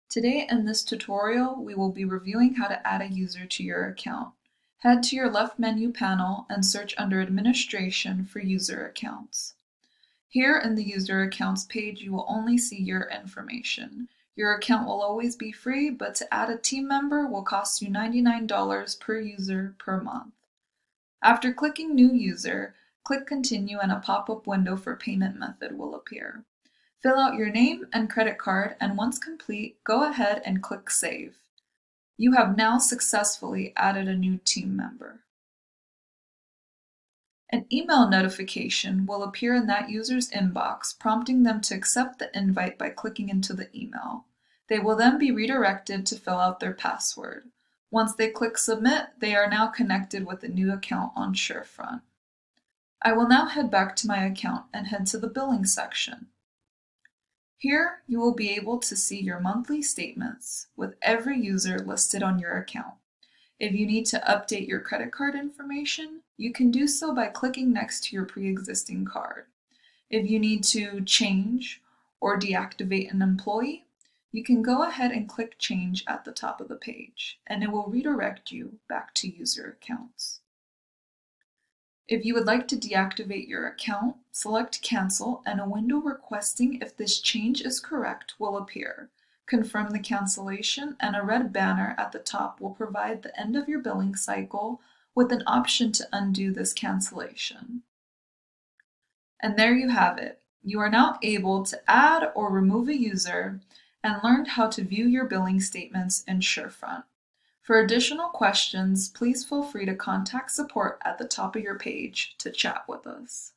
Today in this tutorial, we will be reviewing how to add a user to your account. Head to your left menu panel and search under Administration for User Accounts. Here in the User Accounts page, you will only see your information. Your account will always be free, but to add a team member will cost you $99 per user per month. After clicking New User, click Continue and a pop-up window for payment method will appear. Fill out your name and credit card, and once complete, go ahead and click Save. You have now successfully added a new team member. An email notification will appear in that user's inbox, prompting them to accept the invite by clicking into the email. They will then be redirected to fill out their password. Once they click Submit, they are now connected with a new account on Surefront. I will now head back to my account and head to the billing section. Here, you will be able to see your monthly statements with every user listed on your account. If you need to update your credit card information, you can do so by clicking next to your pre-existing card. If you need to change or deactivate an employee, you can go ahead and click Change at the top of the page, and it will redirect you back to user accounts. If you would like to deactivate your account, select Cancel, and a window requesting if this change is correct will appear. Confirm the cancellation, and a red banner at the top will provide the end of your billing cycle with an option to undo this cancellation. And there you have it. You are now able to add or remove a user and learned how to view your billing statements in Surefront. For additional questions, please feel free to contact support at the top of your page to chat with us.